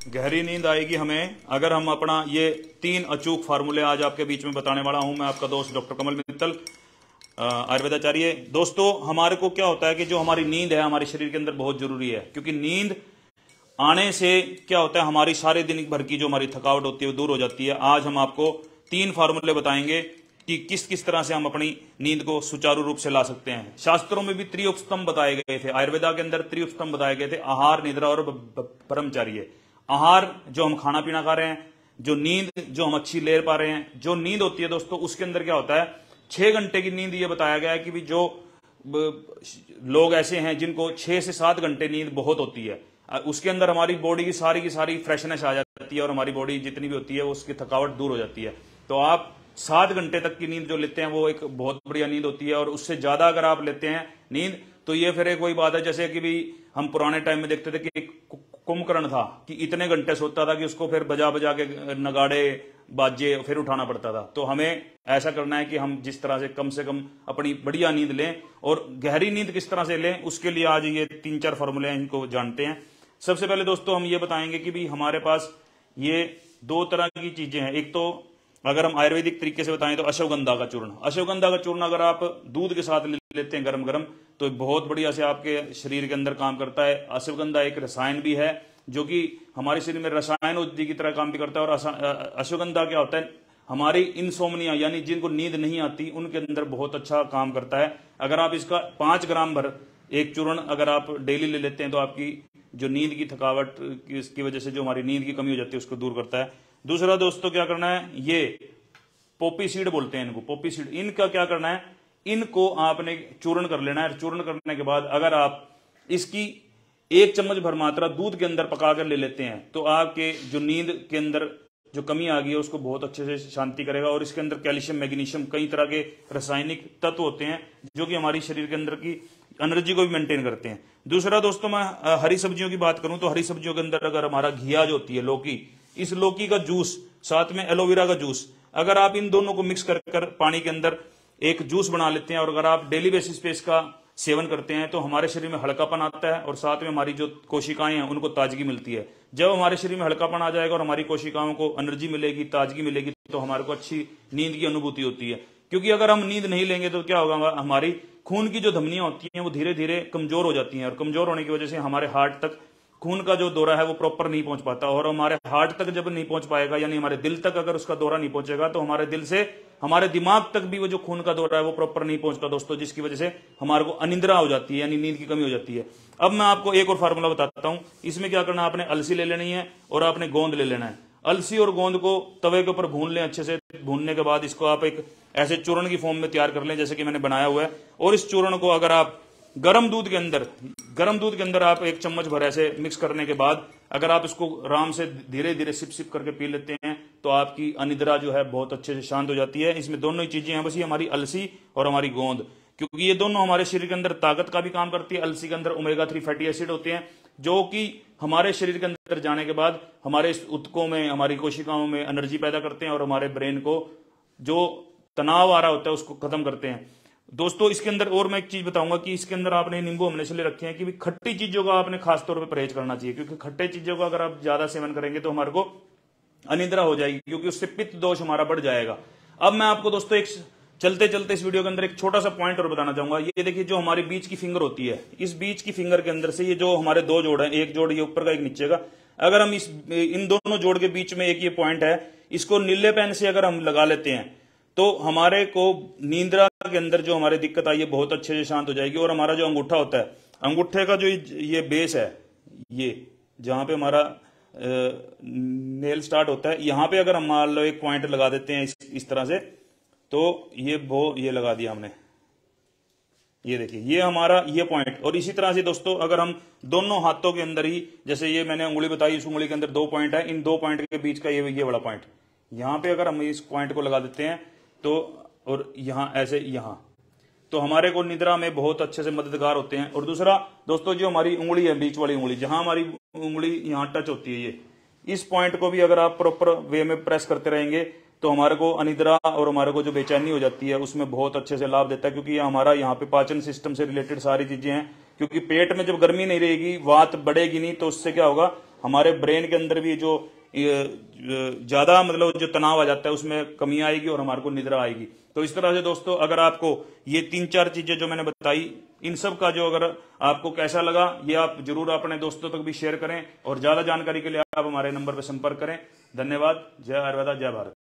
गहरी नींद आएगी हमें अगर हम अपना ये 3 अचूक फार्मूले आज आपके बीच में बताने वाला हूं। मैं आपका दोस्त डॉक्टर कमल मित्तल, आयुर्वेदाचार्य। दोस्तों, हमारे को क्या होता है कि जो हमारी नींद है हमारे शरीर के अंदर बहुत जरूरी है, क्योंकि नींद आने से क्या होता है हमारी सारे दिन भर की जो हमारी थकावट होती है वो दूर हो जाती है। आज हम आपको 3 फार्मूले बताएंगे कि किस किस तरह से हम अपनी नींद को सुचारू रूप से ला सकते हैं। शास्त्रों में भी त्रिउपस्तंभ बताए गए थे, आयुर्वेदा के अंदर त्रिउपस्तंभ बताए गए थे, आहार, निद्रा और ब्रह्मचर्य। आहार जो हम खाना पीना खा रहे हैं, जो नींद जो हम अच्छी ले पा रहे हैं। जो नींद होती है दोस्तों, उसके अंदर क्या होता है 6 घंटे की नींद। ये बताया गया है कि भी जो लोग ऐसे हैं जिनको 6 से 7 घंटे नींद बहुत होती है, उसके अंदर हमारी बॉडी की सारी फ्रेशनेस आ जाती है और हमारी बॉडी जितनी भी होती है उसकी थकावट दूर हो जाती है। तो आप 7 घंटे तक की नींद जो लेते हैं वो एक बहुत बढ़िया नींद होती है। और उससे ज्यादा अगर आप लेते हैं नींद तो ये फिर एक वही बात है, जैसे कि भी हम पुराने टाइम में देखते थे कि एक कुंभकर्ण था कि इतने घंटे सोता था कि उसको फिर बजा बजा के नगाड़े बाजे फिर उठाना पड़ता था। तो हमें ऐसा करना है कि हम जिस तरह से कम अपनी बढ़िया नींद लें और गहरी नींद किस तरह से लें, उसके लिए आज ये 3-4 फार्मूले हैं, इनको जानते हैं। सबसे पहले दोस्तों हम ये बताएंगे कि भी हमारे पास ये 2 तरह की चीजें हैं। एक तो अगर हम आयुर्वेदिक तरीके से बताएं तो अश्वगंधा का चूर्ण। अश्वगंधा का चूर्ण अगर आप दूध के साथ लेते हैं गरम गरम तो बहुत बढ़िया से आपके शरीर के अंदर काम करता है। अश्वगंधा एक रसायन भी है जो कि हमारे शरीर में रसायन औषधि की तरह काम भी करता है। और अश्वगंधा क्या होता है, हमारी इंसोमनिया यानी जिनको नींद नहीं आती उनके अंदर बहुत अच्छा काम करता है। अगर आप इसका 5 ग्राम भर एक चूर्ण अगर आप डेली ले लेते हैं तो आपकी जो नींद की थकावट की वजह से जो हमारी नींद की कमी हो जाती है उसको दूर करता है। दूसरा दोस्तों क्या करना है, ये पोपी सीड बोलते हैं इनको, पोपी सीड। इनका क्या करना है, इनको आपने चूर्ण कर लेना है। चूर्ण करने के बाद अगर आप इसकी 1 चम्मच भर मात्रा दूध के अंदर पकाकर ले लेते हैं तो आपके जो नींद के अंदर जो कमी आ गई है उसको बहुत अच्छे से शांति करेगा। और इसके अंदर कैल्शियम, मैग्नीशियम, कई तरह के रासायनिक तत्व होते हैं जो कि हमारी शरीर के अंदर की एनर्जी को भी मेंटेन करते हैं। दूसरा दोस्तों, मैं हरी सब्जियों की बात करूं तो हरी सब्जियों के अंदर अगर हमारा घिया जो होती है, लौकी, इस लौकी का जूस, साथ में एलोवेरा का जूस, अगर आप इन दोनों को मिक्स कर पानी के अंदर एक जूस बना लेते हैं और अगर आप डेली बेसिस पे इसका सेवन करते हैं तो हमारे शरीर में हल्कापन आता है और साथ में हमारी जो कोशिकाएं हैं उनको ताजगी मिलती है। जब हमारे शरीर में हल्कापन आ जाएगा और हमारी कोशिकाओं को एनर्जी मिलेगी, ताजगी मिलेगी, तो हमारे को अच्छी नींद की अनुभूति होती है। क्योंकि अगर हम नींद नहीं लेंगे तो क्या होगा, हमारी खून की जो धमनियां होती हैं वो धीरे धीरे कमजोर हो जाती हैं और कमजोर होने की वजह से हमारे हार्ट तक खून का जो दौरा है वो प्रॉपर नहीं पहुंच पाता। और हमारे हार्ट तक जब नहीं पहुंच पाएगा यानी हमारे दिल तक अगर उसका दौरा नहीं पहुंचेगा तो हमारे दिल से हमारे दिमाग तक भी वो जो खून का दौरा है वो प्रॉपर नहीं पहुंचता दोस्तों, जिसकी वजह से हमारे को अनिद्रा हो जाती है यानी नींद की कमी हो जाती है। अब मैं आपको एक और फार्मूला बताता हूं। इसमें क्या करना है, आपने अलसी ले लेनी है और आपने गोंद ले लेना है। अलसी और गोंद को तवे के ऊपर भून लें अच्छे से। भूनने के बाद इसको आप एक ऐसे चूर्ण की फॉर्म में तैयार कर लें जैसे कि मैंने बनाया हुआ है। और इस चूर्ण को अगर आप गरम दूध के अंदर आप 1 चम्मच भर ऐसे मिक्स करने के बाद अगर आप इसको आराम से धीरे धीरे सिप सिप करके पी लेते हैं तो आपकी अनिद्रा जो है बहुत अच्छे से शांत हो जाती है। इसमें दोनों ही चीजें हैं, बस ये हमारी अलसी और हमारी गोंद, क्योंकि ये दोनों हमारे शरीर के अंदर ताकत का भी काम करती है। अलसी के अंदर ओमेगा 3 फैटी एसिड होते हैं जो कि हमारे शरीर के अंदर जाने के बाद हमारे ऊतकों में, हमारी कोशिकाओं में एनर्जी पैदा करते हैं और हमारे ब्रेन को जो तनाव आ रहा होता है उसको खत्म करते हैं। दोस्तों, इसके अंदर और मैं एक चीज बताऊंगा कि इसके अंदर आपने नींबू हमने इसलिए रखे हैं कि खट्टी चीजों का आपने खास तौर पे परहेज करना चाहिए, क्योंकि खट्टे चीजों का अगर आप ज्यादा सेवन करेंगे तो हमारे को अनिद्रा हो जाएगी, क्योंकि उससे पित्त दोष हमारा बढ़ जाएगा। अब मैं आपको दोस्तों एक चलते चलते इस वीडियो के अंदर एक छोटा सा पॉइंट और बताना चाहूंगा। ये देखिए, जो हमारी बीच की फिंगर होती है, इस बीच की फिंगर के अंदर से ये जो हमारे 2 जोड़ है, एक जोड़ ये ऊपर का एक नीचे का, अगर हम इन दोनों जोड़ के बीच में एक ये पॉइंट है, इसको नीले पेन से अगर हम लगा लेते हैं तो हमारे को नींद्रा के अंदर जो हमारी दिक्कत आई है बहुत अच्छे से शांत हो जाएगी। और हमारा जो अंगूठा होता है, अंगूठे का जो ये बेस है, ये जहां पे हमारा नेल स्टार्ट होता है, यहां पे अगर हम मान लो एक पॉइंट लगा देते हैं इस तरह से, तो ये लगा दिया हमने, ये देखिए ये हमारा ये पॉइंट। और इसी तरह से दोस्तों अगर हम दोनों हाथों के अंदर ही, जैसे ये मैंने उंगली बताई, इस उंगली के अंदर 2 पॉइंट है, इन 2 पॉइंट के बीच का ये बड़ा पॉइंट, यहां पे अगर हम इस पॉइंट को लगा देते हैं तो, और यहां ऐसे यहां, तो हमारे को निद्रा में बहुत अच्छे से मददगार होते हैं। और दूसरा दोस्तों, जो हमारी उंगली है, बीच वाली उंगली, जहां हमारी उंगली यहां टच होती है, ये इस पॉइंट को भी अगर आप प्रॉपर वे में प्रेस करते रहेंगे तो हमारे को अनिद्रा और हमारे को जो बेचैनी हो जाती है उसमें बहुत अच्छे से लाभ देता है। क्योंकि हमारा यहाँ पे पाचन सिस्टम से रिलेटेड सारी चीजें हैं, क्योंकि पेट में जब गर्मी नहीं रहेगी, वात बढ़ेगी नहीं, तो उससे क्या होगा, हमारे ब्रेन के अंदर भी जो ज्यादा मतलब जो तनाव आ जाता है उसमें कमी आएगी और हमारे को निद्रा आएगी। तो इस तरह से दोस्तों अगर आपको ये 3-4 चीजें जो मैंने बताई, इन सब का जो अगर आपको कैसा लगा ये आप जरूर अपने दोस्तों तक भी शेयर करें, और ज्यादा जानकारी के लिए आप हमारे नंबर पर संपर्क करें। धन्यवाद। जय आयुर्वेदा, जय भारत।